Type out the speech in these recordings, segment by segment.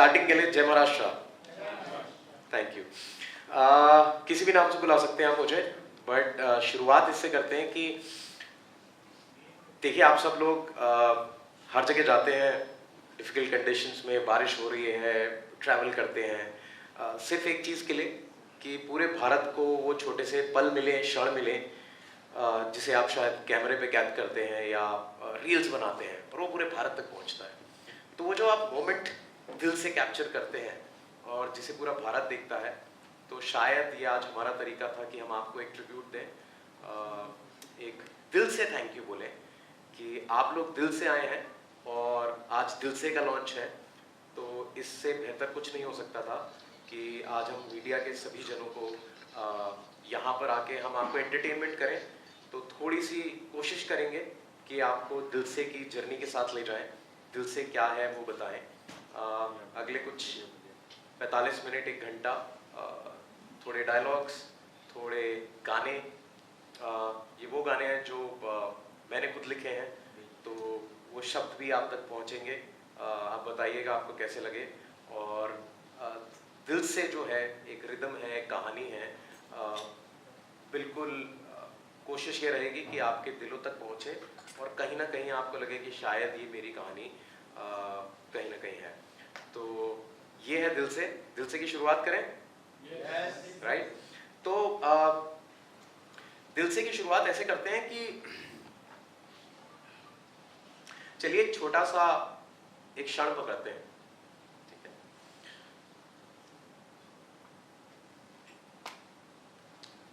Starting के लिए जय महाराष्ट्र, थैंक यू। किसी भी नाम से बुला सकते हैं आप मुझे, बट शुरुआत इससे करते हैं कि देखिए आप सब लोग हर जगह जाते हैं, डिफ़िकल्ट कंडीशंस में, बारिश हो रही है, ट्रैवल करते हैं सिर्फ एक चीज़ के लिए कि पूरे भारत को वो छोटे से पल मिले, क्षण मिले जिसे आप शायद कैमरे पे कैद करते हैं या रील्स बनाते हैं, और वो पूरे भारत तक पहुंचता है। तो वो जो आप मोमेंट दिल से कैप्चर करते हैं और जिसे पूरा भारत देखता है, तो शायद ये आज हमारा तरीका था कि हम आपको एक ट्रिब्यूट दें, एक दिल से थैंक यू बोलें कि आप लोग दिल से आए हैं और आज दिल से का लॉन्च है। तो इससे बेहतर कुछ नहीं हो सकता था कि आज हम मीडिया के सभी जनों को यहाँ पर आके हम आपको एंटरटेनमेंट करें। तो थोड़ी सी कोशिश करेंगे कि आपको दिल से की जर्नी के साथ ले जाएं, दिल से क्या है वो बताएं। अगले कुछ 45 मिनट, 1 घंटा थोड़े डायलॉग्स, थोड़े गाने, ये वो गाने हैं जो मैंने खुद लिखे हैं, तो वो शब्द भी आप तक पहुंचेंगे। आप बताइएगा आपको कैसे लगे। और दिल से जो है एक रिदम है, एक कहानी है, बिल्कुल कोशिश ये रहेगी कि आपके दिलों तक पहुंचे और कहीं ना कहीं आपको लगे कि शायद ये मेरी कहानी कहीं ना कहीं है। तो ये है दिल से की शुरुआत करें। राइट। तो दिल से की शुरुआत ऐसे करते हैं कि चलिए एक छोटा सा एक क्षण पकड़ते हैं, ठीक है।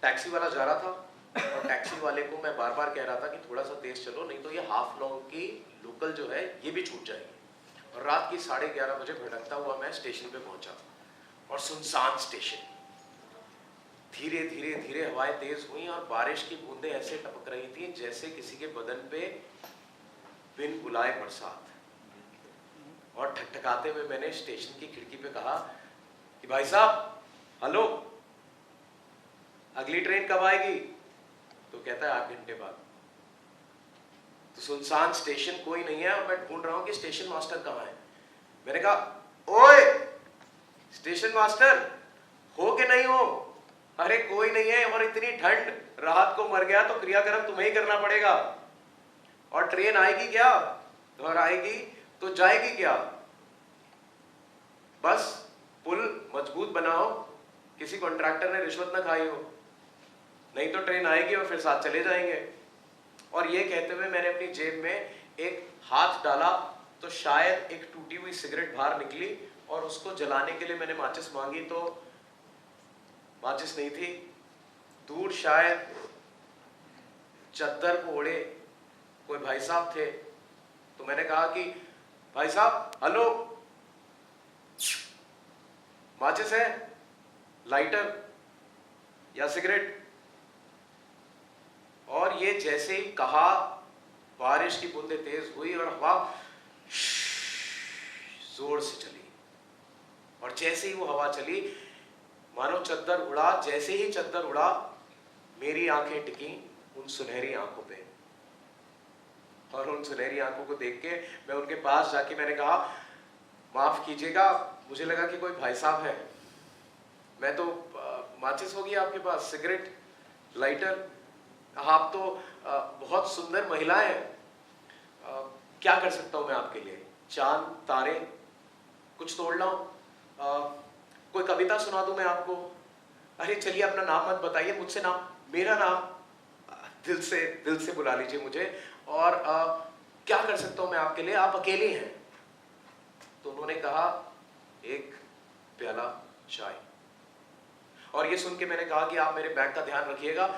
टैक्सी वाला जा रहा था और टैक्सी वाले को मैं बार बार कह रहा था कि थोड़ा सा तेज चलो, नहीं तो ये हाफ लॉन्ग की लोकल जो है ये भी छूट जाएगी। और रात की 11:30 बजे भटकता हुआ मैं स्टेशन पे पहुंचा और सुनसान स्टेशन। धीरे धीरे धीरे हवाएं तेज हुई और बारिश की बूंदें ऐसे टपक रही थी जैसे किसी के बदन पे बिन बुलाए बरसात। और ठकठकाते हुए मैंने स्टेशन की खिड़की पे कहा कि भाई साहब हेलो, अगली ट्रेन कब आएगी? तो कहता है 8 घंटे बाद। तो सुनसान स्टेशन, कोई नहीं है और मैं ढूंढ रहा हूं कि स्टेशन मास्टर कहाँ है। मैंने कहा ओए स्टेशन मास्टर, हो कि नहीं हो? अरे कोई नहीं है, और इतनी ठंड, राहत को मर गया तो क्रियाक्रम तुम्हें ही करना पड़ेगा। और ट्रेन आएगी क्या? और आएगी तो जाएगी क्या? बस पुल मजबूत बनाओ, किसी कॉन्ट्रैक्टर ने रिश्वत ना खाई हो, नहीं तो ट्रेन आएगी और फिर साथ चले जाएंगे। और ये कहते हुए मैंने अपनी जेब में एक हाथ डाला तो शायद एक टूटी हुई सिगरेट बाहर निकली और उसको जलाने के लिए मैंने माचिस मांगी तो माचिस नहीं थी। दूर शायद चद्दर को ओढ़े कोई भाई साहब थे। तो मैंने कहा कि भाई साहब हेलो, माचिस है, लाइटर या सिगरेट? और ये जैसे ही कहा, बारिश की बूंदें तेज हुई और हवा जोर से चली। और जैसे ही वो हवा चली, मानो चद्दर उड़ा। जैसे ही चद्दर उड़ा, मेरी आंखें टिकी उन सुनहरी आंखों पे, और उन सुनहरी आंखों को देख के मैं उनके पास जाके मैंने कहा माफ कीजिएगा, मुझे लगा कि कोई भाई साहब है। मैं तो माचिस होगी आपके पास, सिगरेट, लाइटर, आप तो बहुत सुंदर महिला है, क्या कर सकता हूं मैं आपके लिए? चांद तारे कुछ तोड़ लाऊं? कोई कविता सुना दूं मैं आपको? अरे चलिए अपना नाम मत बताइए, मुझसे नाम, मेरा नाम दिल से बुला लीजिए मुझे। और क्या कर सकता हूं मैं आपके लिए? आप अकेले हैं। तो उन्होंने कहा एक प्याला चाय। और ये सुन के मैंने कहा कि आप मेरे बैग का ध्यान रखिएगा,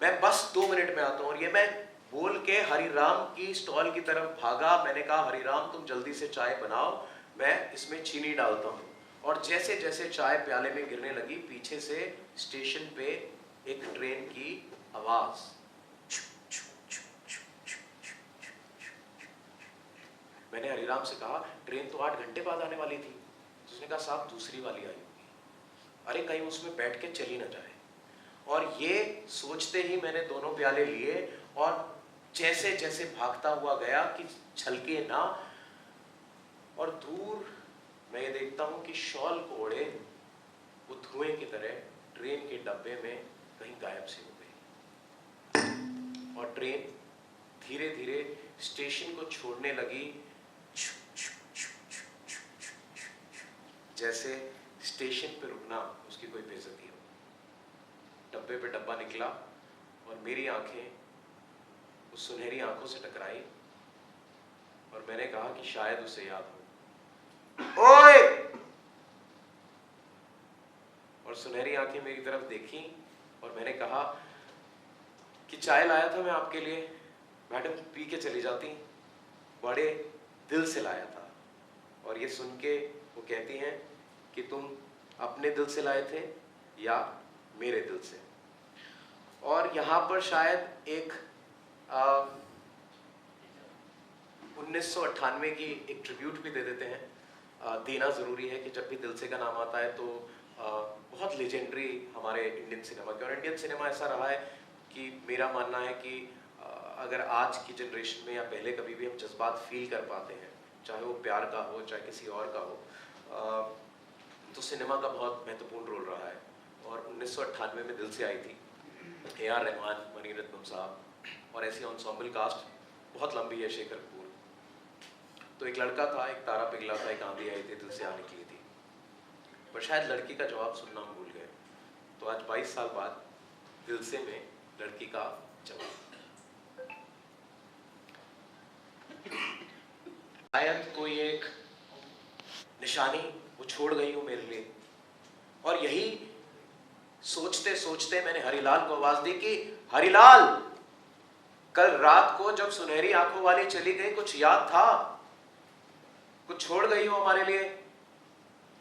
मैं बस 2 मिनट में आता हूं। और ये मैं बोल के हरिराम की स्टॉल की तरफ भागा। मैंने कहा हरिराम तुम जल्दी से चाय बनाओ, मैं इसमें चीनी डालता हूं। और जैसे जैसे चाय प्याले में गिरने लगी, पीछे से स्टेशन पे एक ट्रेन की आवाज। मैंने हरिराम से कहा ट्रेन तो 8 घंटे बाद आने वाली थी। उसने कहा साहब दूसरी वाली आई होगी, अरे कहीं उसमें बैठ के चली ना जाए। और ये सोचते ही मैंने दोनों प्याले लिए और जैसे जैसे भागता हुआ गया कि छलके ना। और दूर मैं ये देखता हूँ कि शॉल को ओढ़े वो धुएं की तरह ट्रेन के डब्बे में कहीं गायब सी हो गई और ट्रेन धीरे धीरे स्टेशन को छोड़ने लगी, जैसे स्टेशन पे रुकना उसकी कोई बेइज्जती हो। डब्बे पे डब्बा निकला और मेरी आंखें उस सुनहरी आंखों से टकराई और मैंने कहा कि शायद उसे याद हो। ओए! और सुनहरी आंखें मेरी तरफ देखी और मैंने कहा कि चाय लाया था मैं आपके लिए, मैडम पी के चली जाती। बड़े दिल से लाया था। और ये सुन के वो कहती हैं कि तुम अपने दिल से लाए थे या मेरे दिल से। और यहाँ पर शायद एक 1998 की एक ट्रिब्यूट भी दे देते हैं। देना ज़रूरी है कि जब भी दिल से का नाम आता है तो बहुत लेजेंडरी हमारे इंडियन सिनेमा के, और इंडियन सिनेमा ऐसा रहा है कि मेरा मानना है कि अगर आज की जनरेशन में या पहले कभी भी हम जज्बात फील कर पाते हैं, चाहे वो प्यार का हो चाहे किसी और का हो, तो सिनेमा का बहुत महत्वपूर्ण रोल रहा है। और 1998 में दिल से आई थी, AR रहमान, मनी रत्नम साहब और ऐसी एंसेम्बल कास्ट बहुत लंबी है, शेखर कपूर। तो एक लड़का था, एक तारा पिघला था, एक आंधी आई थी, दिल से आ निकली थी। पर शायद लड़की का जवाब सुनना हम भूल गए। तो आज 22 साल बाद दिल से में लड़की का जवाब। शायद कोई एक निशानी वो छोड़ गई हो मेरे लिए। और यही सोचते सोचते मैंने हरिलाल को आवाज दी कि हरिलाल, कल रात को जब सुनहरी आंखों वाली चली गई कुछ याद था? कुछ छोड़ गई हो हमारे लिए?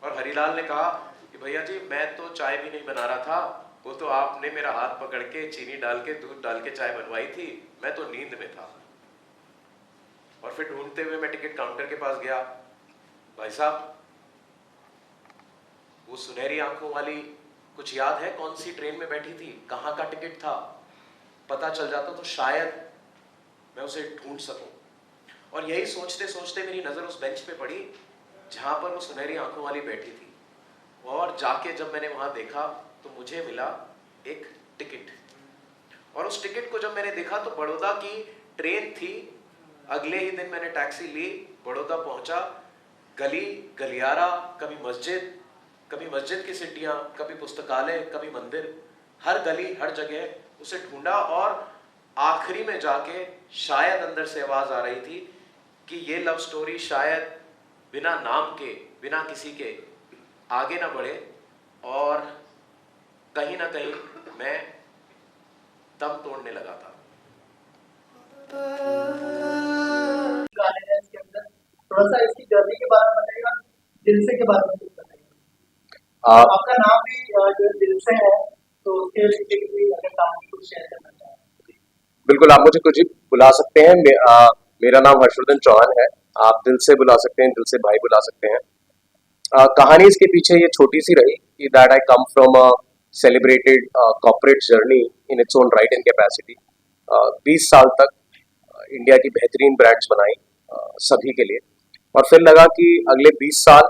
और हरिलाल ने कहा कि भैया जी मैं तो चाय भी नहीं बना रहा था, वो तो आपने मेरा हाथ पकड़ के चीनी डाल के दूध डाल के चाय बनवाई थी, मैं तो नींद में था। और फिर ढूंढते हुए मैं टिकट काउंटर के पास गया। भाई साहब, वो सुनहरी आंखों वाली कुछ याद है कौन सी ट्रेन में बैठी थी, कहाँ का टिकट था? पता चल जाता तो शायद मैं उसे ढूंढ सकूं। और यही सोचते सोचते मेरी नजर उस बेंच पे पड़ी जहां पर वो सुनहरी आंखों वाली बैठी थी। और जाके जब मैंने वहां देखा तो मुझे मिला एक टिकट। और उस टिकट को जब मैंने देखा तो बड़ौदा की ट्रेन थी। अगले ही दिन मैंने टैक्सी ली, बड़ौदा पहुंचा। गली गलियारा, कभी मस्जिद की सीढ़ियां, कभी पुस्तकालय, कभी मंदिर, हर गली हर जगह उसे ढूंढा। और आखिरी में जाके शायद अंदर से आवाज आ रही थी कि ये लव स्टोरी शायद बिना नाम के, बिना किसी के आगे ना बढ़े। और कहीं ना कहीं मैं दम तोड़ने लगा था। इसके अंदर थोड़ा सा इसकी जर्नी के बारे में बताइएगा, दिल से के बारे में कुछ बताइएगा। आपका नाम भी जो दिल से है, तो उसके रिलेटेड भी अगर नाम की कुछ शेयर करना चाहें। बिल्कुल, आप मुझे कुछ भी बुला सकते हैं। मेरा नाम हर्षवर्धन चौहान है। आप दिल से बुला सकते हैं, दिल से भाई बुला सकते हैं। कहानी इसके पीछे ये छोटी सी रही कि that I come from a celebrated corporate journey in its own right and capacity. 20 साल तक इंडिया की बेहतरीन ब्रांड्स बनाई सभी के लिए, और फिर लगा कि अगले 20 साल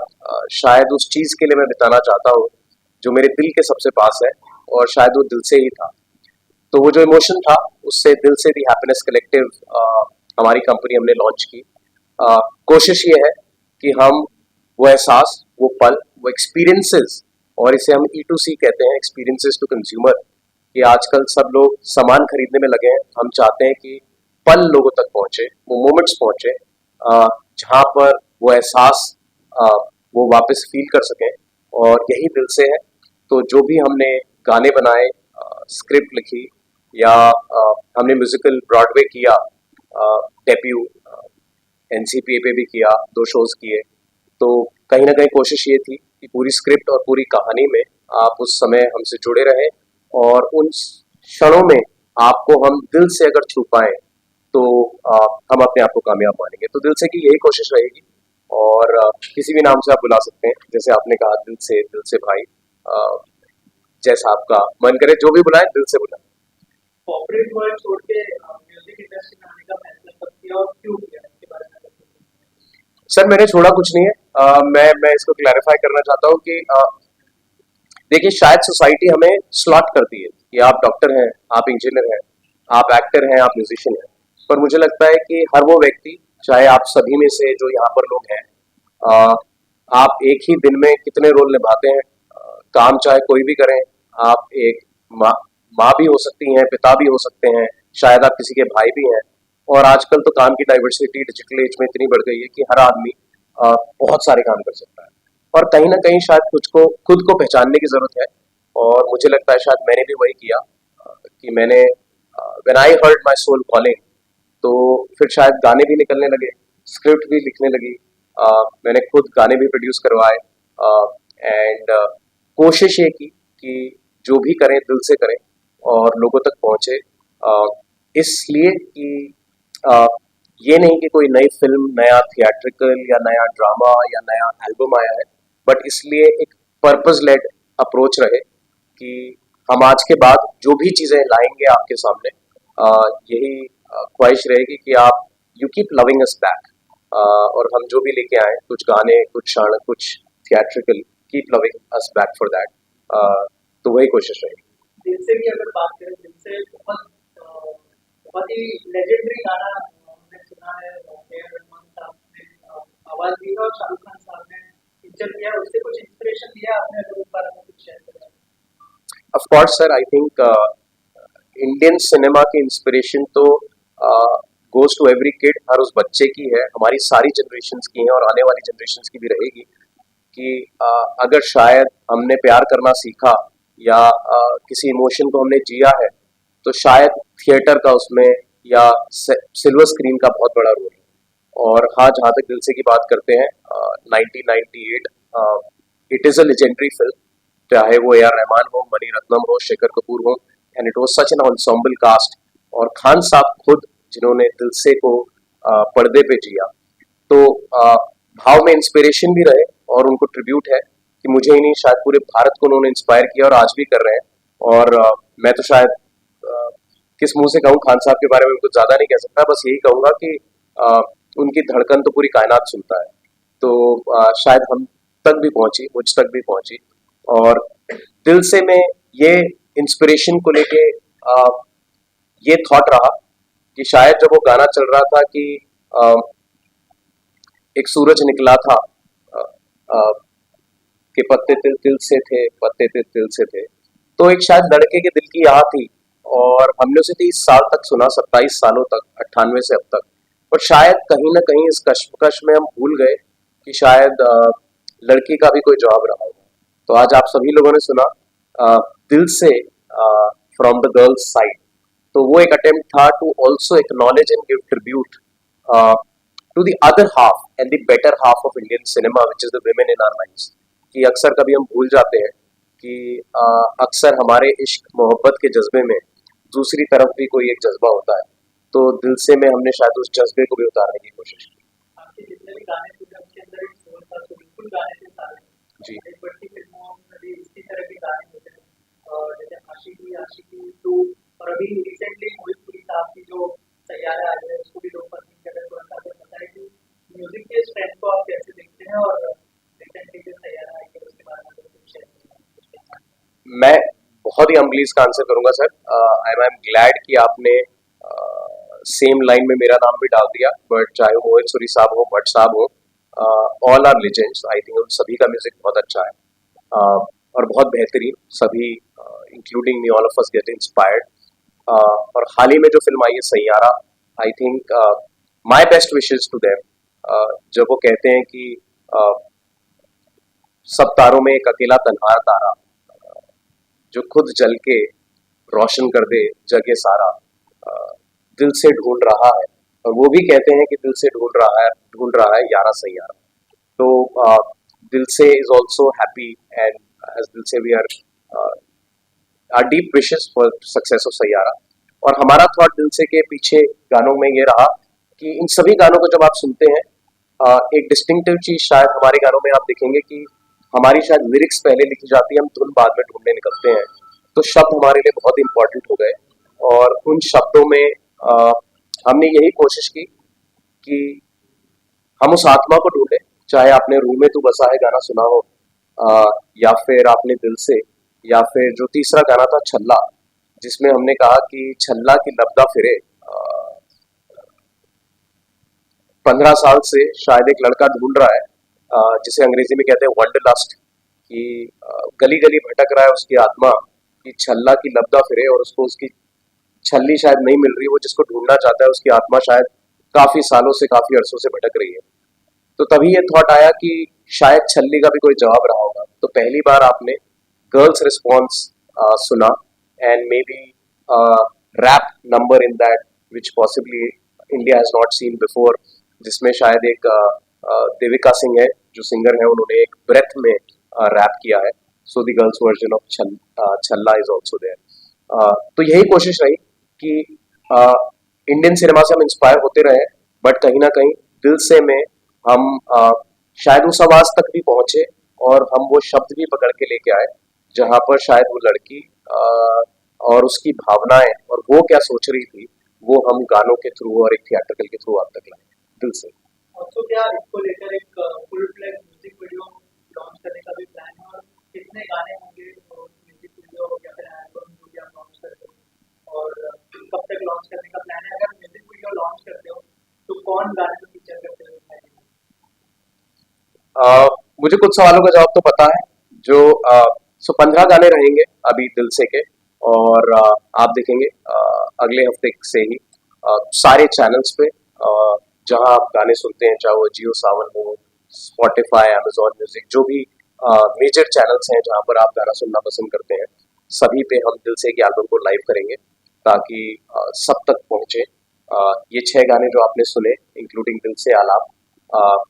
शायद उस चीज़ के लिए मैं बिताना चाहता हूँ जो मेरे दिल के सबसे पास है, और शायद वो दिल से ही था। तो वो जो इमोशन था उससे दिल से दी हैप्पीनेस कलेक्टिव हमारी कंपनी हमने लॉन्च की। कोशिश ये है कि हम वो एहसास, वो पल, वो एक्सपीरियंसेस, और इसे हम E2C कहते हैं, एक्सपीरियंसेस टू कंज्यूमर, कि आजकल सब लोग सामान खरीदने में लगे हैं। हम चाहते हैं कि पल लोगों तक पहुंचे, वो मोमेंट्स पहुंचे जहाँ पर वो एहसास वो वापस फील कर सकें, और यही दिल से है। तो जो भी हमने गाने बनाए, स्क्रिप्ट लिखी, या हमने म्यूजिकल ब्रॉडवे किया, डेब्यू NCPA पे भी किया, 2 शोज किए, तो कहीं ना कहीं कोशिश ये थी कि पूरी स्क्रिप्ट और पूरी कहानी में आप उस समय हमसे जुड़े रहें, और उन क्षणों में आपको हम दिल से अगर छू पाएं तो हम अपने आप को कामयाब मानेंगे। तो दिल से की यही कोशिश रहेगी, और किसी भी नाम से आप बुला सकते हैं, जैसे आपने कहा दिल से भाई, जैसा आपका मन करे जो भी बुलाए, दिल से बुलाए। कॉर्पोरेट वर्ल्ड छोड़ के म्यूजिक इंडस्ट्री में आने का फैसला कब किया और क्यों किया, इसके बारे में? सर, मैंने छोड़ा कुछ नहीं है। मैं इसको क्लैरिफाई करना चाहता हूँ कि देखिए, शायद सोसाइटी हमें स्लॉट करती है कि आप डॉक्टर हैं, आप इंजीनियर हैं, आप एक्टर हैं, आप म्यूजिशियन हैं। पर मुझे लगता है कि हर वो व्यक्ति, चाहे आप सभी में से जो यहाँ पर लोग हैं, अ, आप एक ही दिन में कितने रोल निभाते हैं, काम चाहे कोई भी करें, आप एक माँ माँ भी हो सकती हैं, पिता भी हो सकते हैं, शायद आप किसी के भाई भी हैं। और आजकल तो काम की डाइवर्सिटी डिजिटल एज में इतनी बढ़ गई है कि हर आदमी बहुत सारे काम कर सकता है। और कहीं ना कहीं शायद खुद को पहचानने की जरूरत है। और मुझे लगता है शायद मैंने भी वही किया, कि मैंने when I heard my soul calling, तो फिर शायद गाने भी निकलने लगे, स्क्रिप्ट भी लिखने लगी, मैंने खुद गाने भी प्रोड्यूस करवाए, एंड कोशिश ये की कि जो भी करें दिल से करें और लोगों तक पहुंचे, इसलिए कि अ, ये नहीं कि कोई नई फिल्म, नया थिएट्रिकल या नया ड्रामा या नया एल्बम आया है, बट इसलिए एक पर्पस लेड अप्रोच रहे कि हम आज के बाद जो भी चीज़ें लाएंगे आपके सामने, यही ख्वाहिश रहेगी कि आप you keep loving us back, और हम जो भी लेके आए, कुछ गाने, कुछ क्षण, कुछ theatrical, keep loving us back for that. तो वही कोशिश रहेगी। दिल से की अगर बात करें, दिल से बहुत ही लेजेंडरी गाना हमने सुना है, रहमान साहब ने आवाज दी है और शाहरुख खान साहब ने पिक्चर किया, उससे कुछ इंस्पिरेशन लिया आपने? अगर उस बारे में कुछ शेयर करें। Of course sir, I think Indian cinema की इंस्पिरेशन तो गोज टू एवरी किड, हर उस बच्चे की है, हमारी सारी जनरेशन्स की है और आने वाली जनरेशन्स की भी रहेगी। कि अगर शायद हमने प्यार करना सीखा या किसी इमोशन को हमने जिया है, तो शायद थिएटर का उसमें या सिल्वर स्क्रीन का बहुत बड़ा रोल है। और हाँ, जहाँ तक दिल से की बात करते हैं, 1998 it is a legendary film, चाहे वो ए आर रहमान हो, मनी रत्नम हो, शेखर कपूर हो, and it was such an ensemble cast. और खान साहब खुद जिन्होंने दिल से को पर्दे पे जिया, तो भाव में इंस्पिरेशन भी रहे और उनको ट्रिब्यूट है कि मुझे ही नहीं, शायद पूरे भारत को उन्होंने इंस्पायर किया और आज भी कर रहे हैं। और मैं तो शायद किस मुंह से कहूँ खान साहब के बारे में कुछ ज्यादा नहीं कह सकता, बस यही कहूंगा कि उनकी धड़कन तो पूरी कायनात सुनता है। तो शायद हम तक भी पहुंची, मुझ तक भी पहुंची। और दिल से में ये इंस्पिरेशन को लेके ये थॉट रहा कि शायद जब वो गाना चल रहा था कि एक सूरज निकला था, कि पत्ते तिल तिल से थे, पत्ते तिल तिल से थे, तो एक शायद लड़के के दिल की याद थी। और हमने उसे 30 साल तक सुना, 27 सालों तक, 98 से अब तक। पर शायद कहीं ना कहीं इस कश्मकश में हम भूल गए कि शायद लड़की का भी कोई जवाब रहा होगा। तो आज आप सभी लोगों ने सुना दिल से, फ्रॉम द गर्ल्स साइड। तो वो एक अटेम्प्ट था to also acknowledge and give tribute to the other half and the better half of Indian cinema, which is the women in our lives. कि अक्सर कभी हम भूल जाते हैं कि अक्सर हमारे इश्क मोहब्बत के जज्बे में दूसरी तरफ भी कोई एक जज्बा होता है। तो दिल से में हमने शायद उस जज्बे को भी उतारने की कोशिश की। आपके जितने भी गाने थे, उसके अंदर एक सोल था, तो बिल्कुल गाने थे सारे। जी। एक बड़ी फिल्मों में भी इसी तरह के गाने होते हैं, और जैसे आशिकी, आशिकी 2, और अभी रिसेंटली मोहित पुरी साहब की जो सैयारा आई है, उसको भी लोग पसंद कर रहे हैं। थोड़ा सा अगर बताएं कि म्यूजिक के स्ट्रेंथ को आप कैसे देखते हैं, और रिसेंटली जो सैयारा आई है उसके बारे में कुछ शेयर करें। मैं बहुत ही हम्बली इसका आंसर करूंगा सर। आई एम ग्लैड कि आपने सेम लाइन में मेरा नाम भी डाल दिया। बट चाहे वो मोहित सूरी साहब हो, भट्ट साहब हो, all are legends. I think उन सभी का म्यूजिक बहुत अच्छा है, और बहुत बेहतरीन। सभी including me, all of us get inspired. और हाल ही में जो फिल्म आई है Saiyaara, I think my best wishes to them. जब वो कहते हैं कि सब तारों में एक अकेला तन्हा तारा, जो खुद जल के रोशन कर दे जगे सारा, दिल से ढूंढ रहा है। और वो भी कहते हैं कि दिल से ढूंढ रहा है यारा सैयारा। तो Dil Se is also happy, and as Dil Se we are deep wishes for success of Saiyaara. और हमारा थॉट दिल से के पीछे गानों में ये रहा कि इन सभी गानों को जब आप सुनते हैं, एक डिस्टिंक्टिव चीज शायद हमारे गानों में आप देखेंगे कि हमारी शायद लिरिक्स पहले लिखी जाती है, हम धुन बाद में ढूंढने निकलते हैं। तो शब्द हमारे लिए बहुत इंपॉर्टेंट हो गए, और उन शब्दों में हमने यही कोशिश की कि हम उस आत्मा को ढूंढें चाहे आपने रूह में तू बसा है गाना सुना हो, या फिर आपने दिल से, या फिर जो तीसरा गाना था छल्ला, जिसमें हमने कहा कि छल्ला की लबदा फिरे, 15 साल से शायद एक लड़का ढूंढ रहा है, जिसे अंग्रेजी में कहते हैं वंडरलस्ट, कि गली गली भटक रहा है उसकी आत्मा, कि छल्ला की लबदा फिरे और उसको उसकी छल्ली शायद नहीं मिल रही, वो जिसको ढूंढना चाहता है उसकी आत्मा शायद काफी सालों से, काफी अरसों से भटक रही है। तो तभी ये थॉट आया कि शायद छल्ली का भी कोई जवाब रहा होगा। तो पहली बार आपने गर्ल्स रिस्पॉन्स सुना, and maybe rap number in that which possibly India has not seen before, जिसमें शायद एक देविका सिंह है जो सिंगर है, उन्होंने एक ब्रेथ में रैप किया है। So the girls version of छल्ला इज ऑल्सो देयर। तो यही कोशिश रही कि इंडियन सिनेमा से हम इंस्पायर होते रहे, बट कहीं ना कहीं दिल से में हम शायद उस आवाज तक भी पहुंचे, और हम वो शब्द भी पकड़ के लेके आए जहां पर शायद वो लड़की और उसकी भावनाएं और वो क्या सोच रही थी, वो हम गानों के थ्रू और एक थिएट्रिकल के थ्रू आप तक लाए दिल से। ऑल्सो क्या इसको लेकर एक full flag music video launch करने का भी प्लान है, और कितने गाने होंगे और म्यूजिक वीडियो या फिर एल्बम जो भी आप लॉन्च करते हो, और कब तक लॉन्च करने का प्लान है? अगर म्यूजिक वीडियो लॉन्च करते हो तो कौन गाने को फीचर करते हो? मुझे कुछ सवालों का जवाब तो पता है। जो 15 गाने रहेंगे अभी दिल से के, और आप देखेंगे अगले हफ्ते से ही सारे चैनल्स पे, जहां आप गाने सुनते हैं, चाहे वो जियो सावन हो, स्पॉटिफाई, अमेजॉन म्यूजिक, जो भी मेजर चैनल्स हैं जहां पर आप गाना सुनना पसंद करते हैं, सभी पे हम दिल से के एल्बम को लाइव करेंगे ताकि सब तक पहुंचे। ये 6 गाने जो आपने सुने, इंक्लूडिंग दिल से आलाप,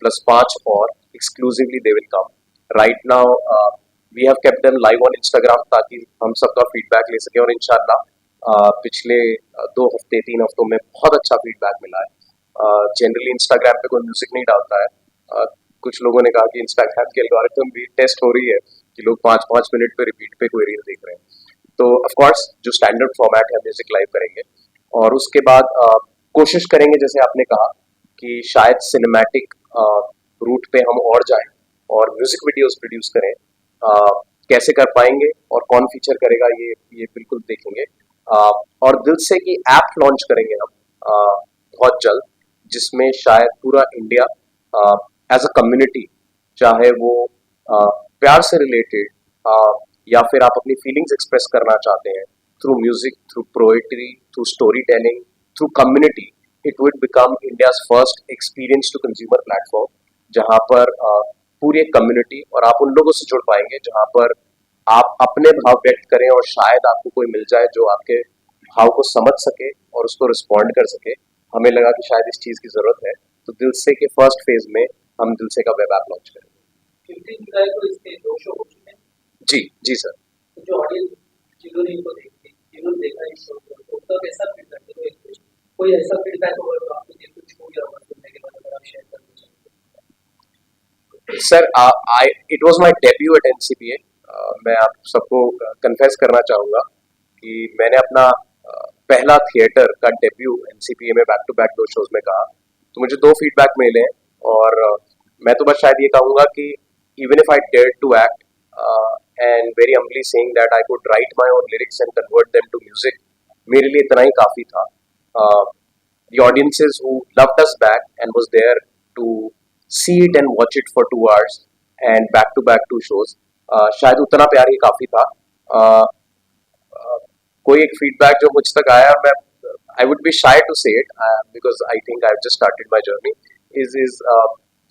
प्लस 5 और exclusively they will come right now. We have kept them live on Instagram ताकि हम सबका फीडबैक ले सकें, और इंशाल्लाह पिछले 2 हफ्ते 3 हफ्तों में बहुत अच्छा फीडबैक मिला है। जनरली इंस्टाग्राम पे कोई म्यूजिक नहीं डालता है। कुछ लोगों ने कहा कि इंस्टाग्राम की एल्गोरिथम भी टेस्ट हो रही है कि लोग 5-5 मिनट पे रिपीट पे कोई रील देख रहे हैं। तो ऑफकोर्स जो स्टैंडर्ड फॉर्मेट है म्यूजिक लाइव करेंगे, और उसके बाद कोशिश करेंगे जैसे आपने कहा कि शायद सिनेमैटिक रूट पे हम और जाएं और म्यूजिक वीडियोस प्रोड्यूस करें। कैसे कर पाएंगे और कौन फीचर करेगा, ये बिल्कुल देखेंगे। और दिल से की ऐप लॉन्च करेंगे हम बहुत जल्द, जिसमें शायद पूरा इंडिया एज अ कम्युनिटी, चाहे वो प्यार से रिलेटेड, या फिर आप अपनी फीलिंग्स एक्सप्रेस करना चाहते हैं through music, through poetry, through story telling, through community, it would become India's first experience to consumer platform, जहां पर पूरी एक कम्युनिटी और आप उन लोगों से जुड़ पाएंगे जहां पर आप अपने भाव व्यक्त करें, और शायद आपको कोई मिल जाए जो आपके भाव को समझ सके और उसको रिस्पॉन्ड कर सके। हमें लगा कि शायद इस चीज की जरूरत है, तो दिल से के फर्स्ट फेज में हम दिल से का वेब ऐप लॉन्च करेंगे। 15 जुलाई को इसके 2 शो हो चुके हैं। जी जी सर। तो जो ऑडियंस जिन्होंने इनको जिन्होंने देखा इस शो को, तो उनका कैसा फीडबैक है? तो कोई ऐसा फीडबैक होगा तो आपको ये कुछ हो गया होगा सुनने के बाद, अगर आप शेयर करना चाहें? Sir it was my debut at NCPA. मैं आप सबको कन्फेस करना चाहूँगा कि मैंने अपना पहला थिएटर का डेब्यू एनसीपीए में बैक टू बैक 2 शोज में कहा, तो मुझे 2 फीडबैक मिले हैं। और मैं तो बस शायद ये कहूँगा कि even if I dare to act and very humbly saying that I could write my own lyrics and convert them to music, मेरे लिए इतना ही काफ़ी था। The audiences who loved us back and was there to see it and watch it for 2 hours and back to back 2 shows, शायद उतना प्यार ही काफी था। कोई एक फीडबैक जो मुझ तक आया, मैं I would be shy to say it because I think I just started my journey, is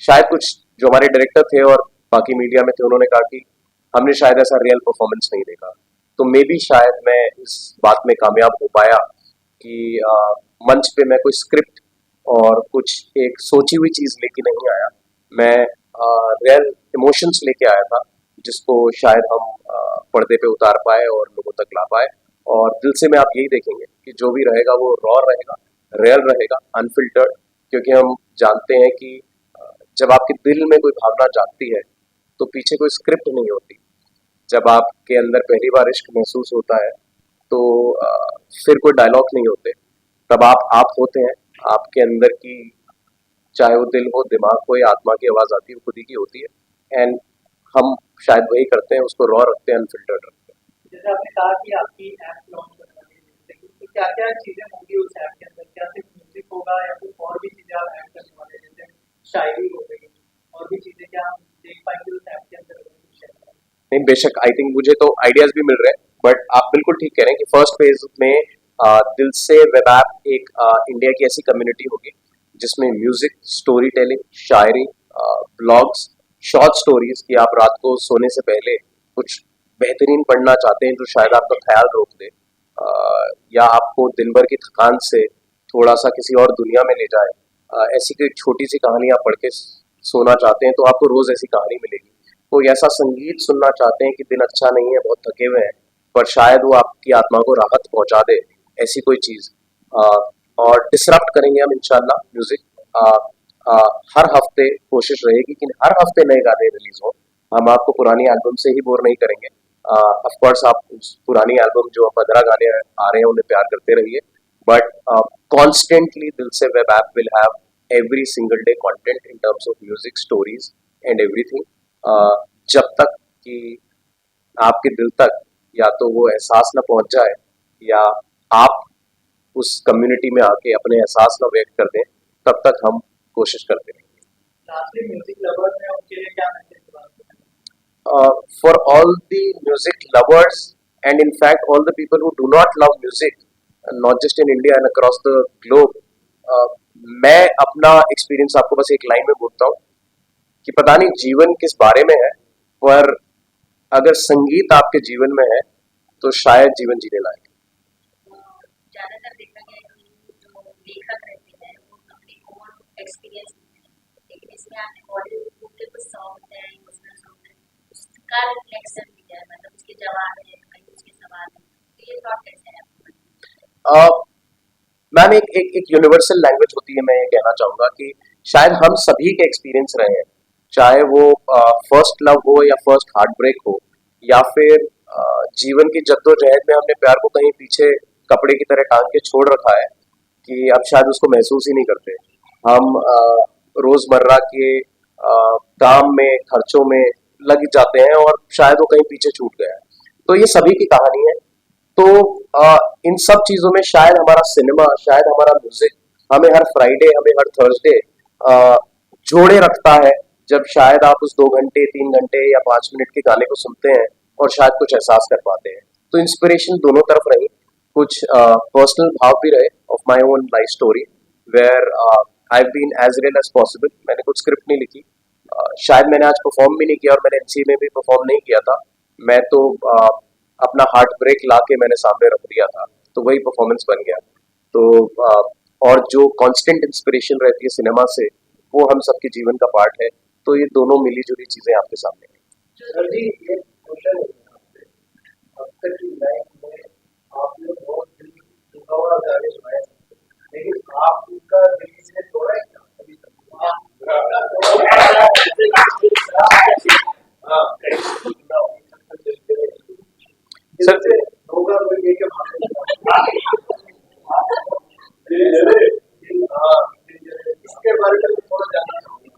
शायद कुछ जो हमारे डायरेक्टर थे और बाकी मीडिया में थे, उन्होंने कहा कि हमने शायद ऐसा रियल परफॉर्मेंस नहीं देखा। तो मे बी शायद मैं इस बात में कामयाब हो पाया कि मंच पे मैं कोई स्क्रिप्ट और कुछ एक सोची हुई चीज लेके नहीं आया, मैं रियल इमोशंस लेके आया था, जिसको शायद हम पर्दे पे उतार पाए और लोगों तक ला पाए। और दिल से में आप यही देखेंगे कि जो भी रहेगा वो रॉ रहेगा, रियल रहेगा, अनफिल्टर्ड, क्योंकि हम जानते हैं कि जब आपके दिल में कोई भावना जागती है तो पीछे कोई स्क्रिप्ट नहीं होती। जब आपके अंदर पहली बार इश्क महसूस होता है तो फिर कोई डायलॉग नहीं होते, तब आप होते हैं, आपके अंदर की चाहे वो दिल हो, दिमाग हो या आत्मा की आवाज़ आती है, वो खुद ही की होती है। एंड हम शायद वही करते हैं, उसको रॉ रखते हैं, अनफिल्टर्ड रखते हैं। जैसे आपने कहा कि आपकी ऐप लॉन्च करने वाली है, तो क्या क्या चीजें होंगी उस ऐप के अंदर? क्या सिर्फ म्यूजिक होगा या फिर और भी चीजें आप ऐड करने वाले हैं, जैसे शायरी हो गई और भी चीजें क्या हम देख पाएंगे उस ऐप के अंदर? शेयर करें। नहीं, बेशक, आई थिंक मुझे तो आइडियाज भी मिल रहे हैं, बट आप बिल्कुल ठीक कह रहे हैं कि फर्स्ट फेज में दिल से वेब ऐप एक इंडिया की ऐसी कम्युनिटी होगी जिसमें म्यूजिक, स्टोरी टेलिंग, शायरी, ब्लॉग्स, शॉर्ट स्टोरीज की आप रात को सोने से पहले कुछ बेहतरीन पढ़ना चाहते हैं जो शायद आपका ख्याल रोक दे, या आपको दिन भर की थकान से थोड़ा सा किसी और दुनिया में ले जाए, ऐसी कोई छोटी सी कहानी आप पढ़ के सोना चाहते हैं तो आपको रोज ऐसी कहानी मिलेगी। कोई ऐसा संगीत सुनना चाहते हैं कि दिन अच्छा नहीं है, बहुत थके हुए हैं, पर शायद वो आपकी आत्मा को राहत पहुंचा दे, ऐसी कोई चीज। और डिसरप्ट करेंगे हम इंशाल्लाह म्यूजिक। हर हफ्ते कोशिश रहेगी कि हर हफ्ते नए गाने रिलीज हो। हम आपको पुरानी एल्बम से ही बोर नहीं करेंगे। ऑफ कोर्स आप पुरानी एल्बम जो 15 गाने आ रहे हैं उन्हें प्यार करते रहिए, बट कॉन्स्टेंटली दिल से web app will have every single day content in terms of music, stories and everything. जब तक कि आपके दिल तक या तो वो एहसास ना पहुंच जाए या आप उस कम्युनिटी में आके अपने एहसास ना व्यक्त कर दें, तब तक हम कोशिश करते रहेंगे। लास्टली म्यूजिक लवर्स हैं उनके लिए क्या message? For all the music lovers and in fact all the people who do not love music, not just in India and across the globe, मैं अपना एक्सपीरियंस आपको बस एक लाइन में बोलता हूँ कि पता नहीं जीवन किस बारे में है, पर अगर संगीत आपके जीवन में है तो शायद जीवन जीने लायक है। ज्यादातर देखा गया है कि जो लेखक रहते हैं वो अपने ओन एक्सपीरियंस लिखते हैं, लेकिन इसमें आपने बॉलीवुड के कुछ सॉन्ग होते हैं, इमोशनल सॉन्ग है, उसका रिफ्लेक्शन भी है, मतलब उसके जवाब है, कहीं उसके सवाल है, तो ये थॉट कैसे है? मैम एक यूनिवर्सल लैंग्वेज होती है। मैं ये कहना चाहूंगा कि शायद हम सभी के एक्सपीरियंस रहे हैं, चाहे वो फर्स्ट लव हो या फर्स्ट हार्ट ब्रेक हो, या फिर जीवन की जद्दोजहद में हमने प्यार को कहीं पीछे कपड़े की तरह टांग के छोड़ रखा है कि अब शायद उसको महसूस ही नहीं करते। हम रोजमर्रा के काम में, खर्चों में लग जाते हैं और शायद वो कहीं पीछे छूट गया है। तो ये सभी की कहानी है। तो इन सब चीजों में शायद हमारा सिनेमा, शायद हमारा म्यूजिक हमें हर फ्राइडे, हमें हर थर्सडे जोड़े रखता है, जब शायद आप उस 2 घंटे, 3 घंटे या 5 मिनट के गाने को सुनते हैं और शायद कुछ एहसास कर पाते हैं। तो इंस्पिरेशन दोनों तरफ रही, कुछ पर्सनल भाव भी रहे of my own life story where I been as real as possible. मैंने कुछ स्क्रिप्ट नहीं लिखी, शायद मैंने आज परफॉर्म भी नहीं किया और मैंने एमसीए में भी परफॉर्म नहीं किया था। मैं तो अपना हार्ट ब्रेक ला के मैंने सामने रख दिया था, तो वही परफॉर्मेंस बन गया। तो और जो कांस्टेंट इंस्पिरेशन रहती है सिनेमा से, वो हम सबके जीवन का पार्ट है। तो ये दोनों मिली जुली चीजें आपके सामने हैं। सर जी, ये क्वेश्चन है आपसे। अब तक की लाइफ में आपने बहुत दिल दुखा हुआ गाने सुनाए, लेकिन आप उनका दिल से तोड़ा है क्या कभी तक? सर होगा कोई लेके इसके बारे में थोड़ा जानना चाहूँगा।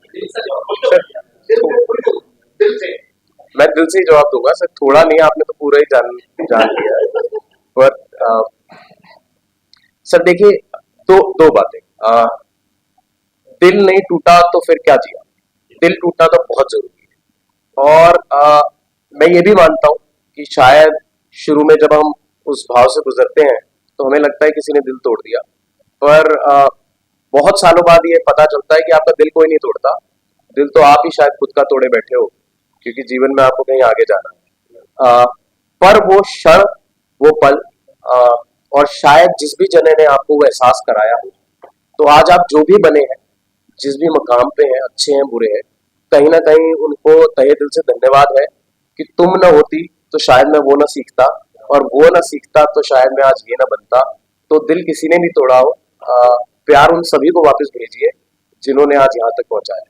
दिल से मैं दिल से ही जवाब दूंगा सर, थोड़ा नहीं, आपने तो पूरा ही जान लिया है। पर सर देखिए, दो बातें। दिल नहीं टूटा तो फिर क्या जिया, दिल टूटना तो बहुत जरूरी है। और मैं ये भी मानता हूँ कि शायद शुरू में जब हम उस भाव से गुजरते हैं तो हमें लगता है किसी ने दिल तोड़ दिया, पर बहुत सालों बाद ये पता चलता है कि आपका दिल कोई नहीं तोड़ता, दिल तो आप ही शायद खुद का तोड़े बैठे हो, क्योंकि जीवन में आपको कहीं आगे जाना है। पर वो क्षण, वो पल, और शायद जिस भी जने ने आपको वो एहसास कराया हो, तो आज आप जो भी बने हैं, जिस भी मकाम पे हैं, अच्छे हैं बुरे हैं, कहीं ना कहीं उनको तहे दिल से धन्यवाद है कि तुम न होती तो शायद मैं वो ना सीखता, और वो ना सीखता तो शायद मैं आज ये ना बनता। तो दिल किसी ने नहीं तोड़ा हो, प्यार उन सभी को वापस भेजिए जिन्होंने आज यहाँ तक पहुंचाया।